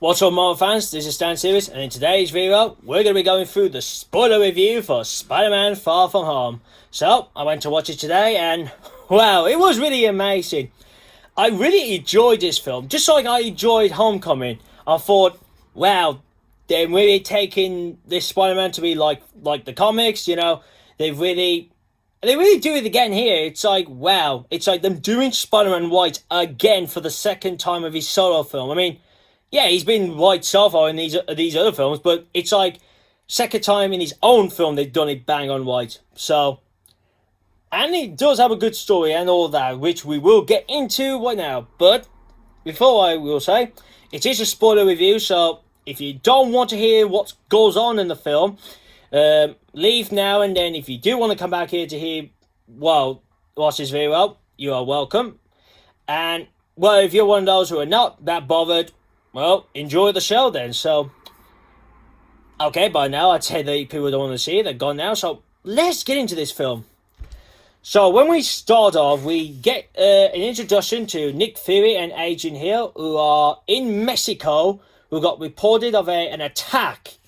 What's up, Marvel fans? This is Stan Series, and in today's video, we're going to be going through the spoiler review for Spider-Man Far From Home. So, I went to watch it today, and wow, it was really amazing. I really enjoyed this film, just like I enjoyed Homecoming. I thought, wow, they're really taking this Spider-Man to be like the comics, you know. They really do it again here. It's like, wow, it's like them doing Spider-Man White again for the second time of his solo film. I mean, yeah, he's been white so far in these other films, but it's like second time in his own film they've done it bang on white. So, and it does have a good story and all that, which we will get into right now. But before I will say, it is a spoiler review, so if you don't want to hear what goes on in the film, leave now, and then if you do want to come back here to hear, well, watch this video, you are welcome. And, well, if you're one of those who are not that bothered, well, enjoy the show then. So, okay, by now I'd say that people don't want to see it, they're gone now. So, let's get into this film. So, when we start off, we get an introduction to Nick Fury and Agent Hill, who are in Mexico, who got reported of an attack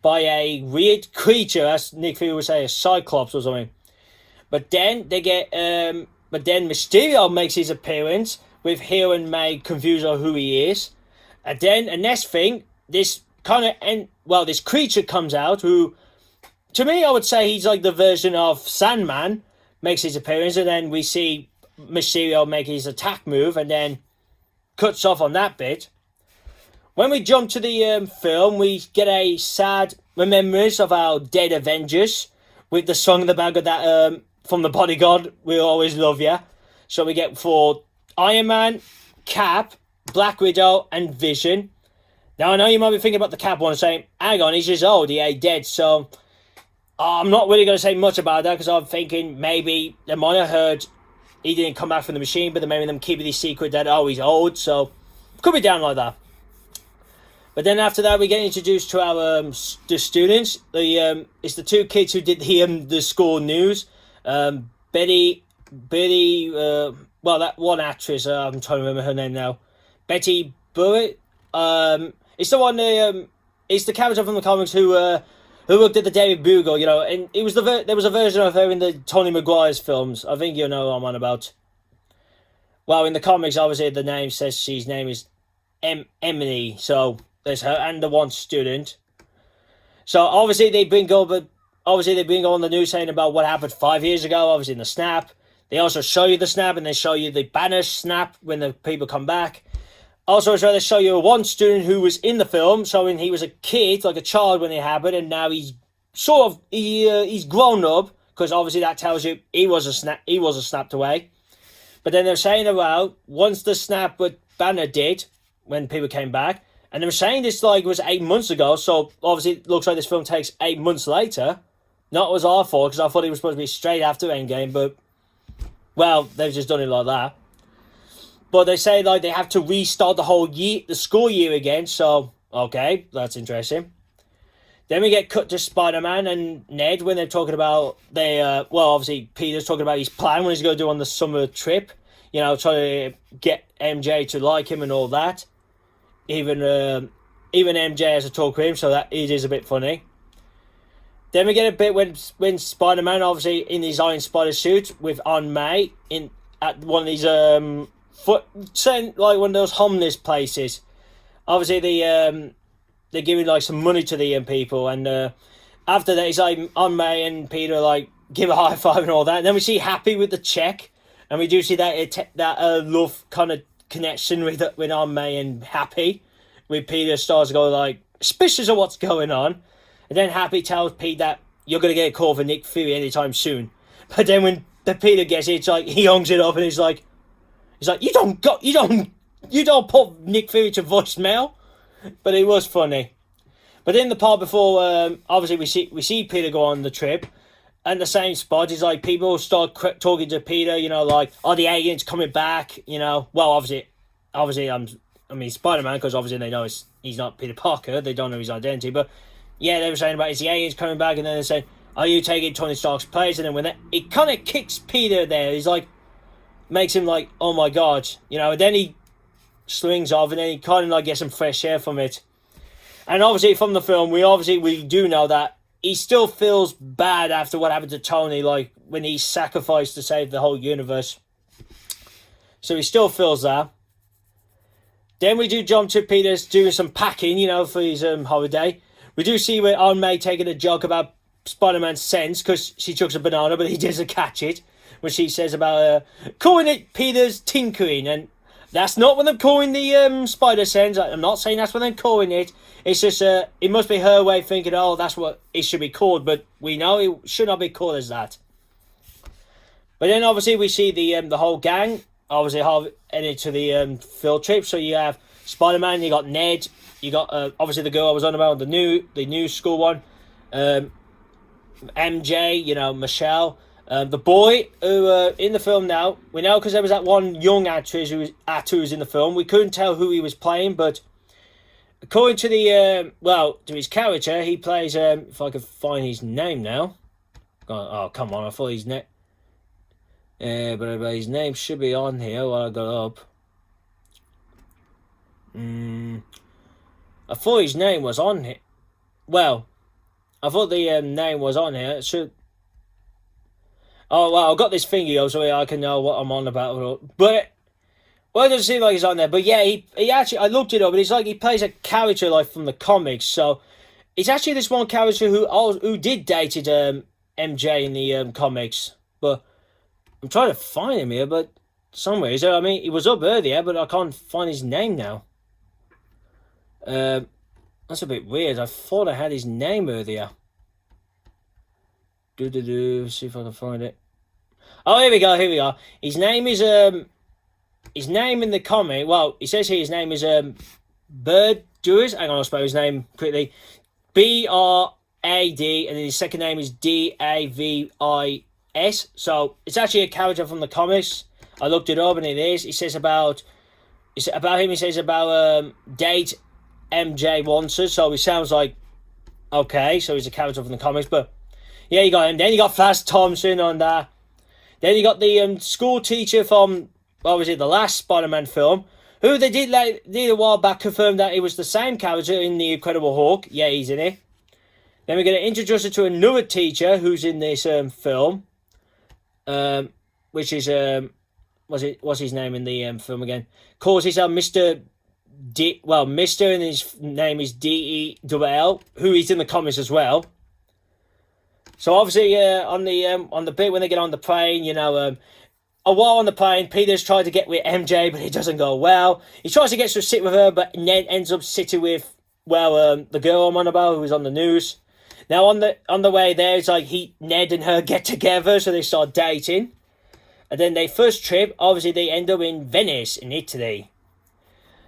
by a weird creature, as Nick Fury would say, a Cyclops or something. But then they get, but then Mysterio makes his appearance with Hill and May confused on who he is. And then, the next thing, this this creature comes out who, to me, I would say he's like the version of Sandman, makes his appearance, and then we see Mysterio make his attack move, and then cuts off on that bit. When we jump to the film, we get a sad remembrance of our dead Avengers, with the song in the back of that, from The Bodyguard, We'll Always Love Ya. So we get for Iron Man, Cap, Black Widow, and Vision. Now, I know you might be thinking about the Cap one, saying, hang on, he's just old, he ain't dead. So, I'm not really going to say much about that, because I'm thinking maybe they might have heard he didn't come back from the machine, but then maybe them keeping the secret that, oh, he's old. So, could be down like that. But then after that, we get introduced to our the students. It's the two kids who did the school news. Betty, well, that one actress, I'm trying to remember her name now. Betty Burritt. It's the one. It's the character from the comics who worked at the Daily Bugle, you know. And it was there was a version of her in the Tony Maguire's films. I think you know what I'm on about. Well, in the comics, obviously the name says she's name is Emily. So there's her and the one student. So obviously they bring on the news saying about what happened 5 years ago. Obviously in the snap. They also show you the snap, and they show you the banner snap when the people come back. Also, they show you one student who was in the film, showing he was a kid, like a child when it happened, and now he's he's grown up, because obviously that tells you he was snapped away. But then they're saying about once the snap with banner did, when people came back, and they were saying this like was 8 months ago, so obviously it looks like this film takes 8 months later. Not as our fault, because I thought it was supposed to be straight after Endgame, but well, they've just done it like that. But they say like they have to restart the whole year, the school year again. So okay, that's interesting. Then we get cut to Spider-Man and Ned when they're talking about obviously Peter's talking about his plan when he's going to do on the summer trip. You know, trying to get MJ to like him and all that. Even MJ has to talk to him, so that it is a bit funny. Then we get a bit when Spider-Man, obviously in his Iron Spider suit with Aunt May at one of these like one of those homeless places. Obviously they're giving like some money to the people, and after that it's like Aunt May and Peter like give a high five and all that. And then we see Happy with the check, and we do see that love kind of connection with Aunt May and Happy, with Peter starts to go like suspicious of what's going on. And then Happy tells Pete that you're going to get a call for Nick Fury anytime soon. But then when the Peter gets it, it's like he hangs it up and he's like you don't put Nick Fury to voicemail. But it was funny. But in the part before, obviously we see Peter go on the trip, and the same spot is like people start talking to Peter. You know, like are the aliens coming back? You know, well obviously Spider-Man, because obviously they know he's not Peter Parker. They don't know his identity, but. Yeah, they were saying about is the aliens coming back, and then they said, "Are you taking Tony Stark's place?" And then when it kind of kicks Peter there, he's like, makes him like, "Oh my god," you know. And then slings off, and then he kind of like gets some fresh air from it. And obviously from the film, we do know that he still feels bad after what happened to Tony, like when he sacrificed to save the whole universe. So he still feels that. Then we do jump to Peter's doing some packing, for his holiday. We do see where Aunt May taking a joke about Spider-Man's sense, because she chucks a banana, but he doesn't catch it. When she says about calling it Peter's tinkering, and that's not what I'm calling the spider sense. I'm not saying that's what I'm calling it. It's just it must be her way of thinking, oh, that's what it should be called, but we know it should not be called as that. But then obviously we see the whole gang obviously headed to the field trip. So you have Spider-Man, you got Ned, you got obviously the girl I was on about, the new school one, MJ, Michelle, the boy who in the film now, we know because there was that one young actor who was in the film. We couldn't tell who he was playing, but according to the to his character, he plays if I could find his name now. Oh, come on, I thought his name. But his name should be on here while I got up. I thought his name was on here. Well, I thought the name was on here. It should. Oh, well, I've got this thingy up so I can know what I'm on about. But, well, it doesn't seem like he's on there. But yeah, he actually, I looked it up, and it's like he plays a character like from the comics. So, it's actually this one character who did dated MJ in the comics. But, I'm trying to find him here, but somewhere. I mean, he was up earlier, but I can't find his name now. That's a bit weird. I thought I had his name earlier. See if I can find it. Oh, here we go. His name is his name in the comic. Well, it says here his name is Bird Doers. Hang on, I'll spell his name quickly. Brad, and then his second name is Davis. So it's actually a character from the comics. I looked it up, and it is. It says about him. It says about date MJ wants us. So it sounds like okay. So he's a character from the comics, but. Yeah, you got him. Then you got Flash Thompson on that. Then you got the school teacher from, what was it, the last Spider-Man film, who they did a while back confirm that he was the same character in The Incredible Hulk. Yeah, he's in it. Then we're going to introduce her to another teacher who's in this film, which is what's his name in the film again? Calls himself Mr. Mr. and his name is Dell, who is in the comics as well. So obviously, on the bit when they get on the plane, a while on the plane, Peter's tried to get with MJ, but it doesn't go well. He tries to get to sit with her, but Ned ends up sitting with the girl I'm on about, who was on the news. Now on the way there, it's like Ned and her get together, so they start dating, and then they first trip. Obviously, they end up in Venice, in Italy.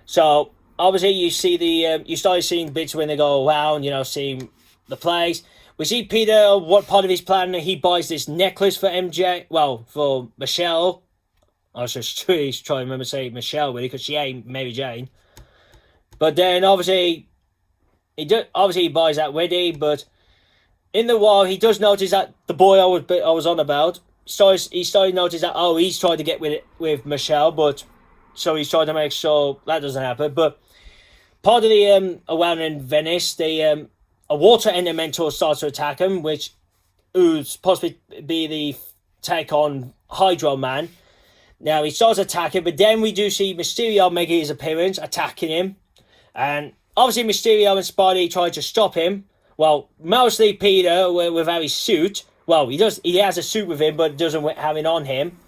So obviously, you see you start seeing bits when they go around, seeing the place. We see Peter, what part of his plan, he buys this necklace for MJ, for Michelle. I was just trying to remember saying Michelle, really, because she ain't Mary Jane. But then, obviously, he buys that wedding, but in the while, he does notice that the boy I was on about, he started to notice that, he's trying to get with Michelle, but, so he's trying to make sure that doesn't happen. But part of the, around in Venice, a water elemental starts to attack him, which would possibly be the take on Hydro Man. Now, he starts attacking, but then we do see Mysterio making his appearance, attacking him. And obviously, Mysterio and Spidey try to stop him. Well, mostly Peter without his suit. Well, he has a suit with him, but doesn't have it on him.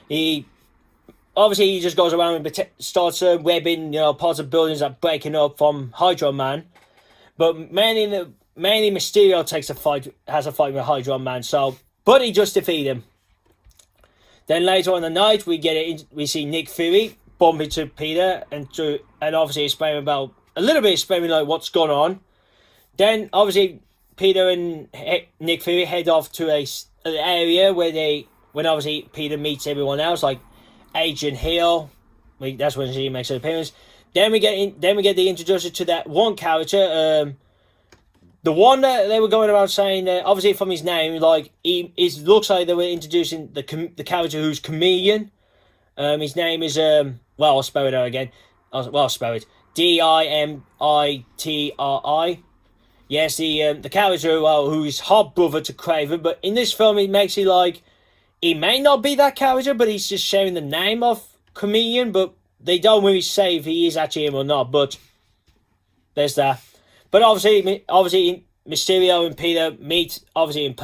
He just goes around and starts webbing, parts of buildings that are breaking up from Hydro Man. But mainly Mysterio has a fight with Hydro Man, but he just defeats him. Then later on the night, we see Nick Fury bump into Peter and obviously explaining like what's going on. Then obviously Peter and Nick Fury head off to an area when obviously Peter meets everyone else, like Agent Hill. That's when she makes her appearance. Then we get the introduction to that one character, the one that they were going around saying, obviously from his name, like it looks like they were introducing the character who's Chameleon. His name is I'll spell it out again. well, I'll spell it. Dimitri. Yes, the character who is half brother to Craven, but in this film it makes it like he may not be that character, but he's just sharing the name of comedian, but they don't really say if he is actually him or not. But there's that. But obviously, Mysterio and Peter meet obviously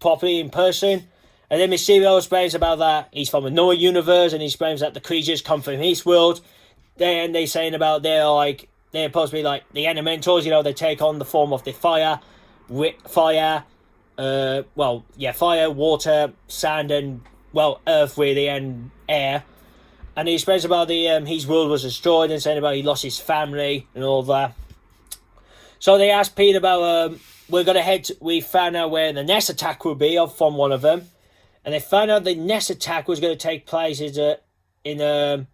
properly in person, and then Mysterio explains about that he's from another universe, and he explains that the creatures come from his world. Then they're saying about they're supposed to be like the elementals, they take on the form of the fire, fire, water, sand, and earth really, and air. And he explains about his world was destroyed, and saying about he lost his family and all that. So they asked Peter about we found out where the next attack will be from one of them, and they found out the next attack was going to take place in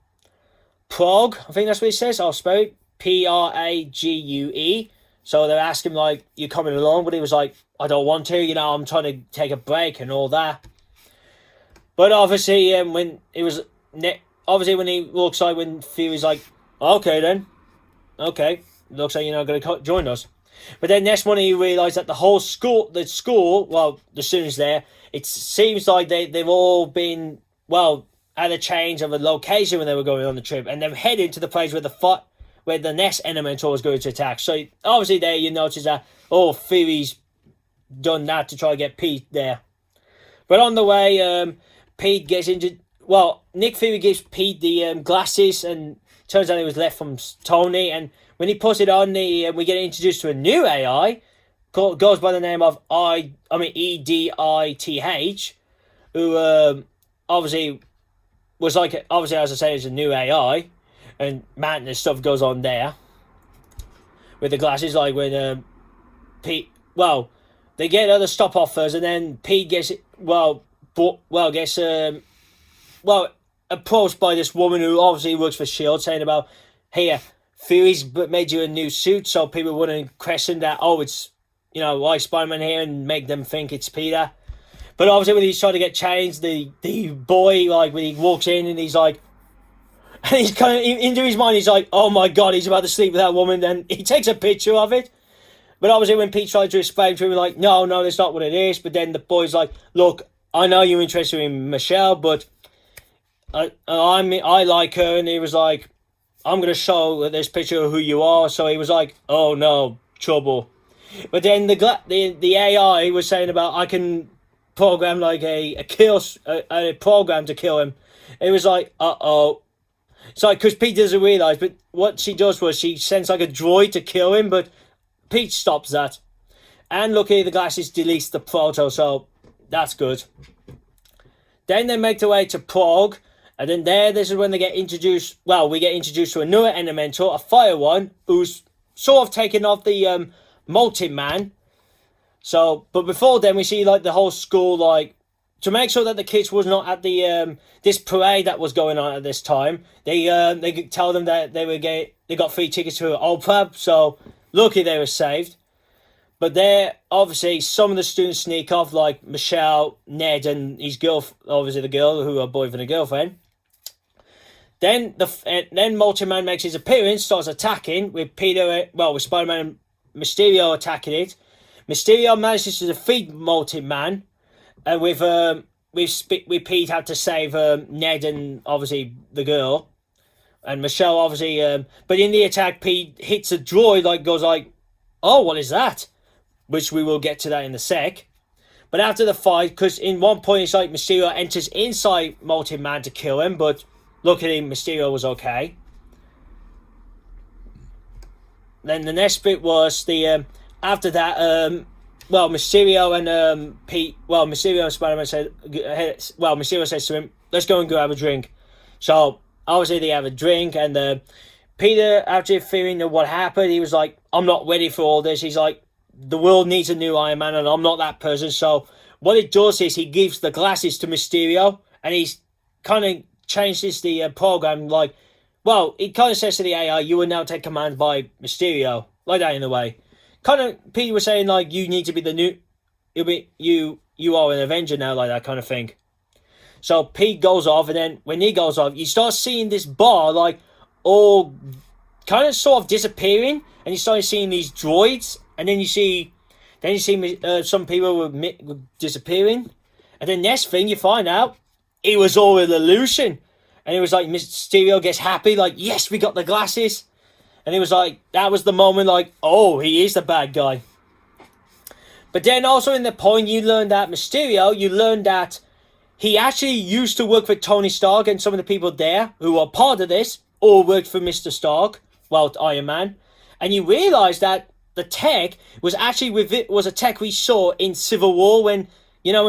Prague. I think that's what it says. I'll spell it Prague. So they're asking like, "You coming along?" But he was like, "I don't want to. I'm trying to take a break and all that." But obviously, when he looks like when Fury's like, "Okay then, okay, looks like you're not going to join us." But then next morning he realised that the students there, it seems like they've all been at a change of a location when they were going on the trip, and they're heading to the place where the next elemental was going to attack. So obviously there you notice that Fury's done that to try to get Pete there. But on the way, Pete gets injured. Nick Fury gives Pete the glasses, and turns out it was left from Tony. And when he puts it on, we get introduced to a new AI, goes by the name of EDITH, who obviously was as I say, is a new AI, and madness stuff goes on there with the glasses, like when Pete. They get other stop offers, and then Pete gets approached by this woman who obviously works for S.H.I.E.L.D., saying about, "Here, Fury's made you a new suit," so people wouldn't question that, it's, why Spider-Man here, and make them think it's Peter. But obviously when he's trying to get changed, the boy, when he walks in and he's like, and he's kind of, into his mind, he's like, oh my God, he's about to sleep with that woman, then he takes a picture of it. But obviously when Pete tried to explain to him, like, no, that's not what it is. But then the boy's like, look, I know you're interested in Michelle, but I like her. And he was like, I'm going to show this picture of who you are. So he was like, oh no, trouble. But then the AI was saying about, I can program like a program to kill him. It was like, uh-oh. It's like, because Pete doesn't realise, but what she does was she sends like a droid to kill him, but Pete stops that. And luckily the glasses deletes the photo, so that's good. Then they make their way to Prague, and then this is when they get introduced, we get introduced to another elemental, a fire one, who's sort of taken off the Molten man. So, but before then, we see like the whole school, like, to make sure that the kids was not at the this parade that was going on at this time. They tell them that they got free tickets to opera, so lucky they were saved. But there, obviously, some of the students sneak off, like Michelle, Ned, and his obviously the girl who are boyfriend and girlfriend. Then Molten Man makes his appearance, starts attacking with with Spider-Man and Mysterio attacking it. Mysterio manages to defeat Molten Man, and with Pete had to save Ned and obviously the girl, and Michelle obviously. But in the attack, Pete hits a droid, goes like, "Oh, what is that?" Which we will get to that in a sec. But after the fight, because in one point it's like Mysterio enters inside Molten Man to kill him, but luckily Mysterio was okay. Then the next bit was after that, Mysterio and Pete, Mysterio and Spider-Man Mysterio says to him, let's go and go have a drink. So, obviously they have a drink, and Peter, after fearing what happened, he was like, I'm not ready for all this. He's like, the world needs a new Iron Man, and I'm not that person. So, what it does is he gives the glasses to Mysterio, and he's kind of changes the program, it kind of says to the AI, you will now take command by Mysterio, like that in a way. Kind of, Peter was saying, you need to be the new, you are an Avenger now, like that kind of thing. So Pete goes off, and then when he goes off, you start seeing this bar, all kind of sort of disappearing, and you started seeing these droids, and then you see some people were disappearing, and then next thing you find out, it was all an illusion, and it was like Mysterio gets happy, like, yes, we got the glasses, and it was like, that was the moment, like, oh, he is the bad guy. But then also in the point, you learn that he actually used to work with Tony Stark, and some of the people there who are part of this all worked for Mr. Stark, well, Iron Man. And you realise that the tech was actually was a tech we saw in Civil War when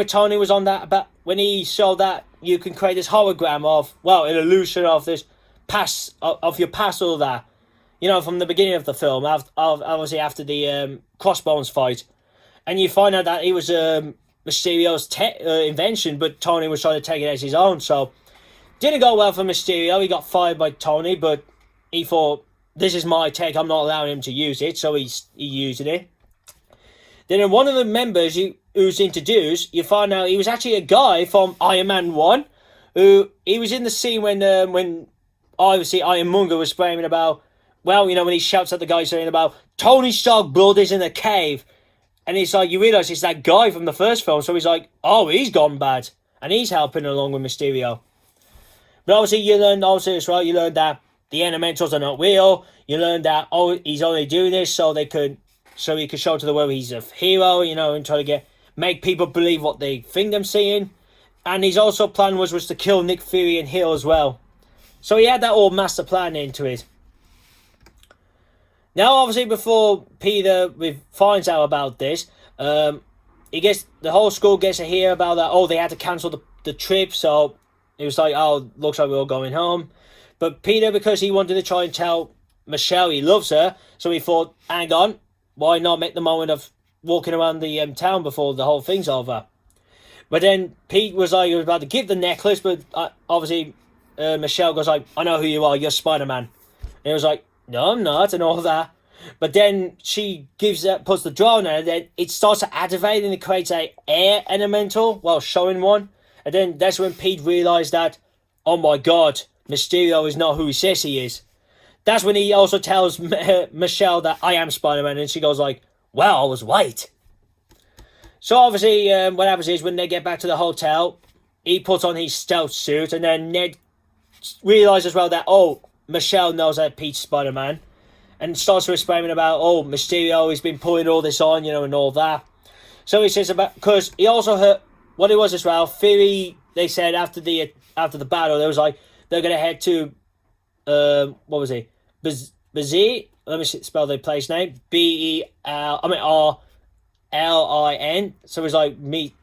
Tony was on that, about when he showed that you can create this hologram of, well, an illusion of this past, of your past, all that. From the beginning of the film, obviously after the Crossbones fight. And you find out that it was Mysterio's invention, but Tony was trying to take it as his own. So, didn't go well for Mysterio. He got fired by Tony, but he thought, this is my tech, I'm not allowing him to use it, so he used it. Then one of the members who's introduced, you find out he was actually a guy from Iron Man 1, he was in the scene when obviously Ironmonger was screaming about, well, when he shouts at the guy saying about, Tony Stark blood is in a cave. And it's like, you realise it's that guy from the first film, so he's like, oh, he's gone bad. And he's helping along with Mysterio. But obviously, you learn that the elementals are not real. You learn that, oh, he's only doing this so he could show to the world he's a hero, and try to make people believe what they think they're seeing. And his also plan was to kill Nick Fury and heal as well. So he had that all master plan into it. Now, obviously, before Peter finds out about this, the whole school gets to hear about that. Oh, they had to cancel the trip, so it was like, oh, looks like we're all going home. But Peter, because he wanted to try and tell Michelle he loves her, so he thought, hang on, why not make the moment of walking around the town before the whole thing's over? But then Pete was like, he was about to give the necklace, but obviously Michelle goes like, I know who you are, you're Spider-Man. And it was like, no, I'm not, and all that. But then she puts the draw on her, and then it starts to activate, and it creates a air elemental, well, showing one. And then that's when Pete realised that, oh my god, Mysterio is not who he says he is. That's when he also tells Michelle that I am Spider-Man, and she goes like, well, I was right. So obviously, what happens is when they get back to the hotel, he puts on his stealth suit, and then Ned realises as well that, oh, Michelle knows that Pete's Spider-Man, and starts to experiment about, oh, Mysterio has been pulling all this on, and all that. So he says about, because he also heard, what it was as well, Fury, they said after the battle, they was like, they're going to head to, what was it, Bazzi, let me spell the place name, RLIN, so it's like, meet,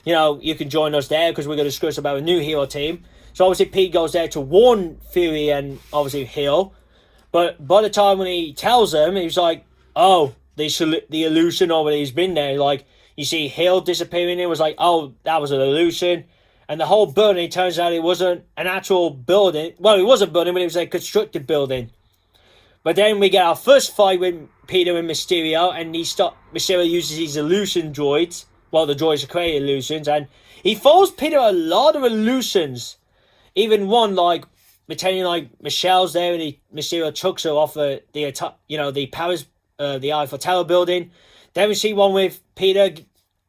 you can join us there, because we're going to discuss about a new hero team. So obviously Pete goes there to warn Fury and obviously Hill. But by the time when he tells them, he was like, oh, the illusion already has been there. Like, you see Hill disappearing. It was like, oh, that was an illusion. And the whole building, it turns out it wasn't an actual building. Well, it was a building, but it was a constructed building. But then we get our first fight with Peter and Mysterio. And Mysterio uses his illusion droids. Well, the droids are creating illusions. And he throws Peter a lot of illusions. Even one, like, pretending like Michelle's there, and Mysterio chucks her off the Eiffel Tower building. Then we see one with Peter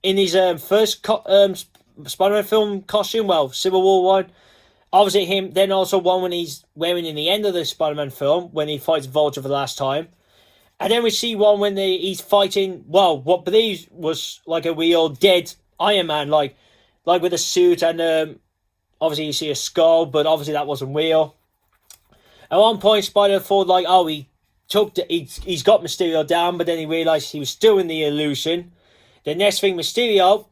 in his first Spider-Man film costume, well, Civil War one. Obviously him, then also one when he's wearing in the end of the Spider-Man film, when he fights Vulture for the last time. And then we see one when he's fighting, well, what believes was like a real dead Iron Man, like with a suit, and obviously you see a skull, but obviously that wasn't real. At one point, Spider thought like, oh, he's got Mysterio down, but then he realised he was still in the illusion. The next thing, Mysterio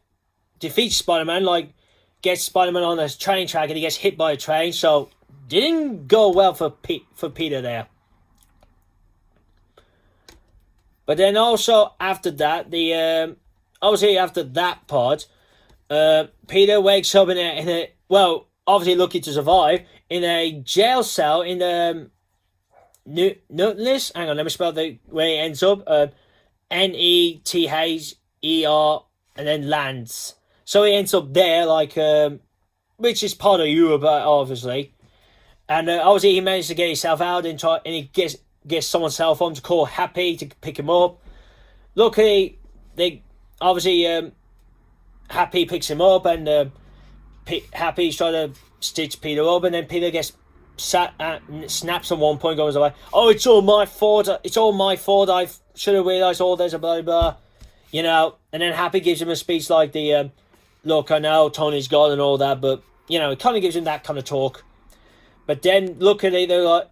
defeats Spider-Man, like, gets Spider-Man on a train track, and he gets hit by a train, so didn't go well for Peter there. But then also, after that, obviously after that part, Peter wakes up in a well, obviously lucky to survive, in a jail cell in Nutness. Hang on, let me spell the way it ends up. Nether, and then lands. So he ends up there, like, which is part of Europe, obviously. And obviously he managed to get himself out and he gets someone's cell phone to call Happy to pick him up. Luckily, they obviously Happy picks him up, and Happy's trying to stitch Peter up, and then Peter gets snaps at one point, goes away. Oh, it's all my fault. It's all my fault. I should have realised all this, blah, blah, you know. And then Happy gives him a speech like the, look, I know Tony's gone and all that, but, you know, it kind of gives him that kind of talk. But then, luckily, they're like,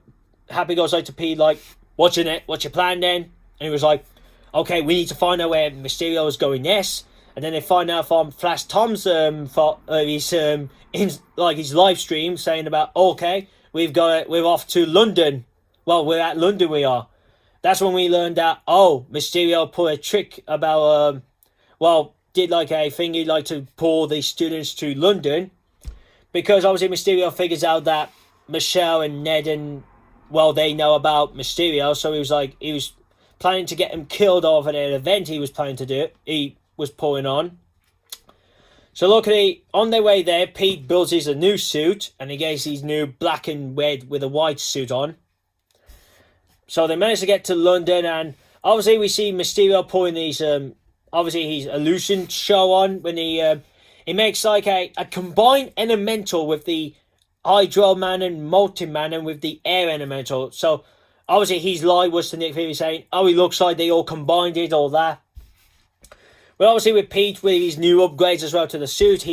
Happy goes like to Pete, like, what's your plan then? And he was like, okay, we need to find out where Mysterio is going next. And then they find out from Flash Thompson for his his live stream saying about, okay, we're off to London. Well, we're at London. We are. That's when we learned that Mysterio put a trick about did like a thing he'd like to pull the students to London, because obviously Mysterio figures out that Michelle and Ned and they know about Mysterio, so he was planning to get him killed off at an event he was planning to do. He was pulling on. So luckily, on their way there, Pete builds his a new suit, and he gets his new black and red with a white suit on. So they manage to get to London, and obviously we see Mysterio pulling these, obviously his illusion show on, when he makes like a combined elemental with the Hydro Man and Molten Man, and with the air elemental. So obviously his lie was to Nick Fury saying, oh, he looks like they all combined it, all that. But obviously with Pete, with his new upgrades as well to the suit,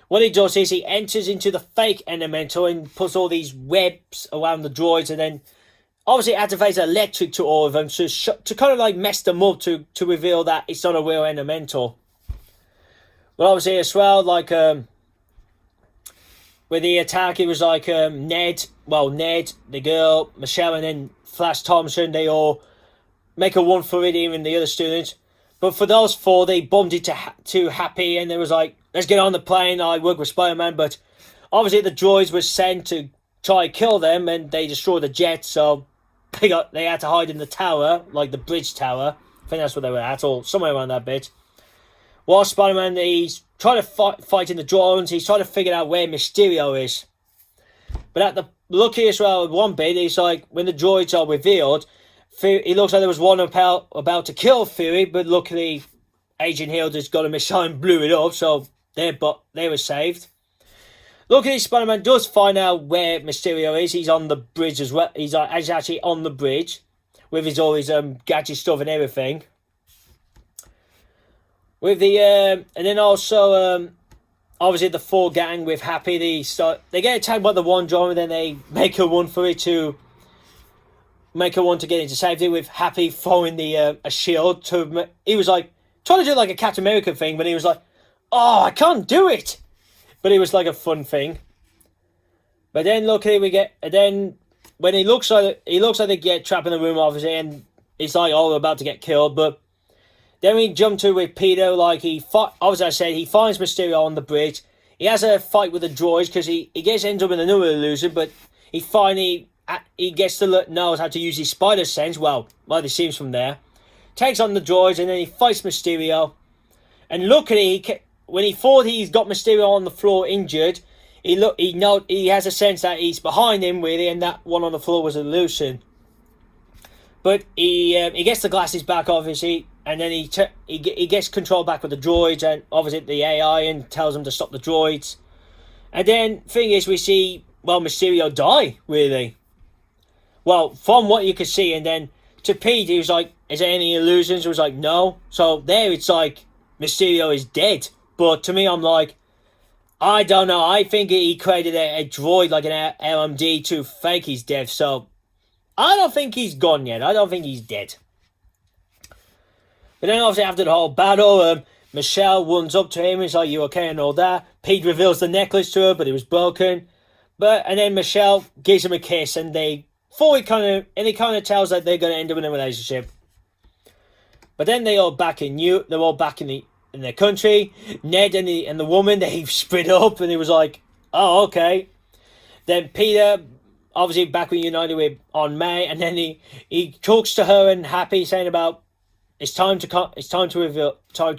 what he does is he enters into the fake elemental and puts all these webs around the droids, and then obviously activates electric to all of them to kind of like mess them up to reveal that it's not a real elemental. But obviously as well, like with the attack, it was like Ned, the girl, Michelle, and then Flash Thompson, they all make a one for it, even the other students. But for those four, they bumped it to Happy, and they was like, let's get on the plane, I work with Spider-Man. But obviously the droids were sent to try to kill them, and they destroyed the jet, so they had to hide in the tower, like the bridge tower. I think that's where they were at, or somewhere around that bit. While Spider-Man, he's trying to fight in the drones, he's trying to figure out where Mysterio is. But at the lucky as well, one bit, he's like, when the droids are revealed, it looks like there was one about to kill Fury, but luckily Agent Hill just got a missile and blew it up, so they were saved. Luckily, Spider-Man does find out where Mysterio is. He's on the bridge as well. He's actually on the bridge with all his gadget stuff and everything. With the and then also obviously the four gang with Happy, they get attacked by the one drone, and then they make a one for it to make a one to get into safety, with Happy throwing a shield to. He was like trying to do like a Captain America thing, but he was like, "Oh, I can't do it." But it was like a fun thing. But then luckily when he looks like they get trapped in the room, obviously, and it's like about to get killed. But then we jump to with Peter, like obviously I said, he finds Mysterio on the bridge. He has a fight with the droids because he ends up in another illusion, but he finally gets to knows how to use his spider sense. Well, it seems from there. Takes on the droids, and then he fights Mysterio. And luckily, when he thought he's got Mysterio on the floor injured, he has a sense that he's behind him really, and that one on the floor was an illusion. But he gets the glasses back, obviously, and then he gets control back with the droids and obviously the AI, and tells them to stop the droids. And then thing is, we see Mysterio die really. Well, from what you could see, and then to Pete, he was like, "Is there any illusions?" He was like, "No." So there, it's like Mysterio is dead. But to me, I'm like, I don't know. I think he created a droid, like an LMD, to fake his death. So I don't think he's gone yet. I don't think he's dead. But then obviously after the whole battle, Michelle runs up to him. He's like, "You okay?" and all that. Pete reveals the necklace to her, but it was broken. And then Michelle gives him a kiss, and he kind of tells that they're going to end up in a relationship. But then they're all back in their country. Ned and the woman, they split up, and he was like, "Oh, okay." Then Peter, obviously back reunited with on May, and then he talks to her and Happy, saying about it's time to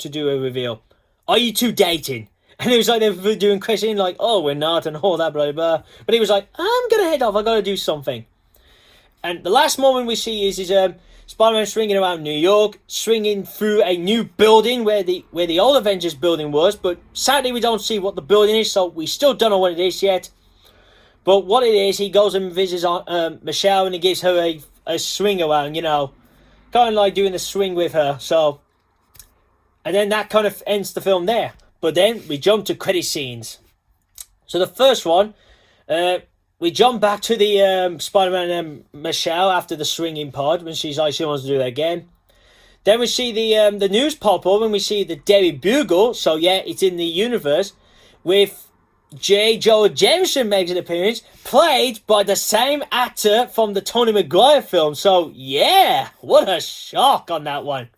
do a reveal. Are you two dating? And it was like they were doing questioning, like, oh, we're not, and all that, blah, blah, blah. But he was like, I'm going to head off, I got to do something. And the last moment we see is Spider-Man swinging around New York, swinging through a new building where the old Avengers building was, but sadly we don't see what the building is, so we still don't know what it is yet. But what it is, he goes and visits Michelle, and he gives her a swing around, you know, kind of like doing a swing with her. So, and then that kind of ends the film there. But then we jump to credit scenes. So the first one, we jump back to the Spider-Man and Michelle after the swinging pod when she's like she wants to do that again. Then we see the news pop up and we see the Daily Bugle. So yeah, it's in the universe with J. Jonah Jameson makes an appearance, played by the same actor from the Tony Maguire film. So yeah, what a shock on that one.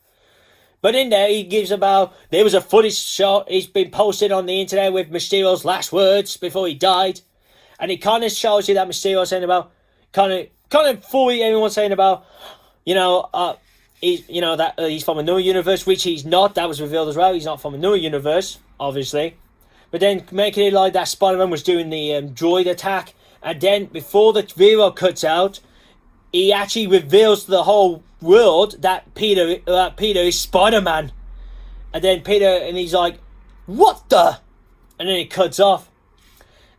But in there, he gives there was a footage shot he's been posted on the internet with Mysterio's last words before he died. And it kind of shows you that Mysterio saying about, kind of fully everyone saying about, he's from another universe, which he's not. That was revealed as well. He's not from another universe, obviously. But then making it like that Spider-Man was doing the droid attack. And then before the video cuts out, he actually reveals to the whole world that Peter is Spider-Man. And then he's like, what the? And then it cuts off.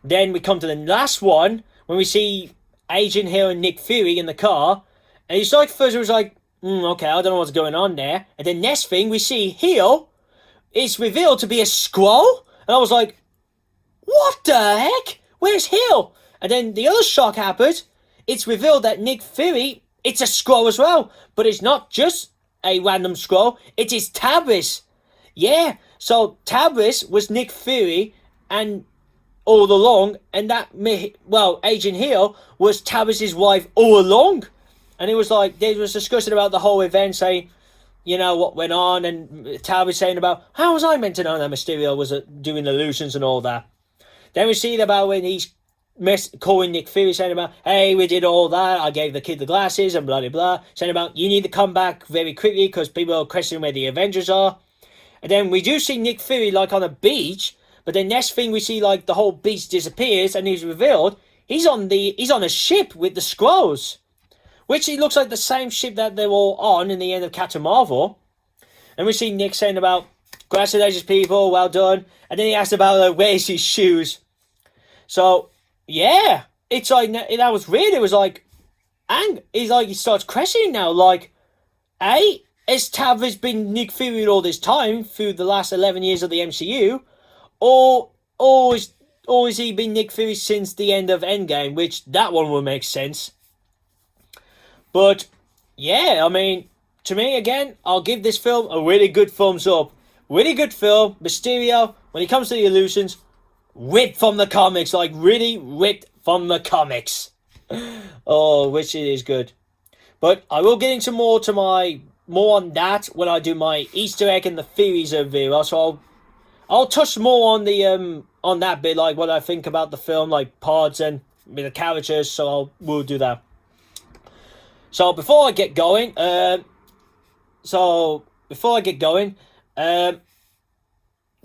Then we come to the last one, when we see Agent Hill and Nick Fury in the car. And it's like, first it was like, okay, I don't know what's going on there. And then next thing, we see Hill is revealed to be a Skrull. And I was like, what the heck? Where's Hill? And then the other shock happened. It's revealed that Nick Fury, it's a Skrull as well. But it's not just a random Skrull. It is Tabris. Yeah, so Tabris was Nick Fury and all along. And Agent Hill was Tabris's wife all along. And it was like, they was discussing about the whole event, saying, what went on, and Tabris saying about, how was I meant to know that Mysterio was doing illusions and all that? Then we see about when he's calling Nick Fury, saying about, hey, we did all that, I gave the kid the glasses, and blah, blah, blah, saying about, you need to come back very quickly, because people are questioning where the Avengers are. And then we do see Nick Fury, like, on a beach, but then next thing we see, like, the whole beach disappears, and he's revealed, he's on a ship with the Skrulls. Which it looks like the same ship that they were all on in the end of Captain Marvel. And we see Nick saying about, congratulations people, well done. And then he asked about, where's his shoes? So, yeah. It's like, that was weird. It was like, and he's like, he starts questioning now, like, A, has Tabris been Nick Fury all this time, through the last 11 years of the MCU? Or has he been Nick Fury since the end of Endgame? Which, that one will make sense. But, yeah, I mean, to me, again, I'll give this film a really good thumbs up. Really good film. Mysterio, when it comes to the illusions, ripped from the comics. Like, really ripped from the comics. Oh, which it is good. But I will get into more on that when I do my Easter egg and the theories of video. So I'll touch more on that bit, like what I think about the film, like pods and with the characters. So we'll do that. So before I get going, there's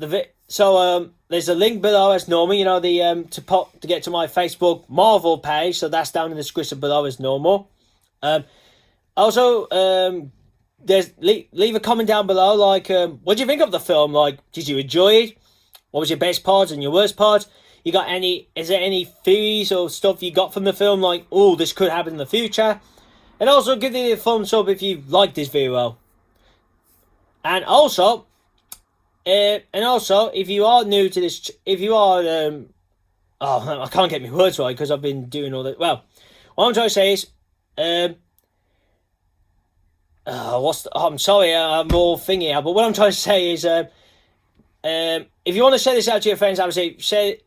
a link below as normal. To get to my Facebook Marvel page. So that's down in the description below as normal. Leave a comment down below. Like, what do you think of the film? Like, did you enjoy it? What was your best parts and your worst parts? Is there any theories or stuff you got from the film? Like, oh, this could happen in the future. And also, give it a thumbs up if you like this video. And also, if you are new to this, I can't get my words right because I've been doing all that. Well, what I'm trying to say is, I'm sorry, I'm all thingy out. But what I'm trying to say is, if you want to share this out to your friends, I would say,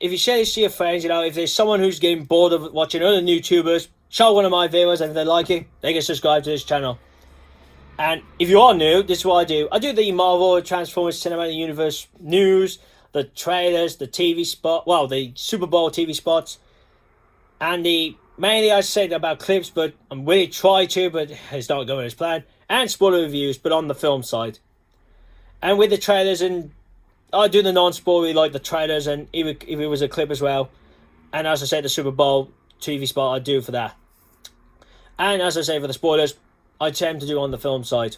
if you share this to your friends, if there's someone who's getting bored of watching other YouTubers, show one of my videos, and if they like it, they can subscribe to this channel. And if you are new, this is what I do. I do the Marvel, Transformers, Cinematic Universe news, the trailers, the TV spot, the Super Bowl TV spots, and mainly I say about clips, but I'm really trying to, but it's not going as planned, and spoiler reviews, but on the film side. And with the trailers and I do the non-spoilery like the trailers, and if it was a clip as well. And as I said, the Super Bowl TV spot I do for that. And as I say for the spoilers, I tend to do on the film side.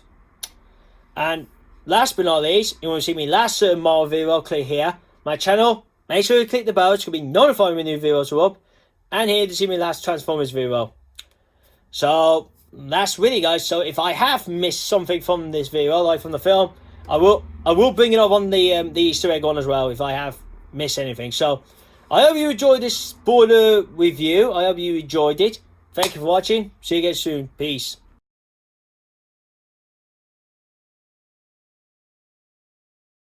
And last but not least, you want to see me last Marvel video, click here. My channel, make sure you click the bell, it's going to be notified when new videos are up. And here to see me last Transformers video. So that's really, guys. So if I have missed something from this video, like from the film, I will bring it up on the Easter egg one as well if I have missed anything. So I hope you enjoyed this spoiler review. I hope you enjoyed it. Thank you for watching. See you again soon. Peace.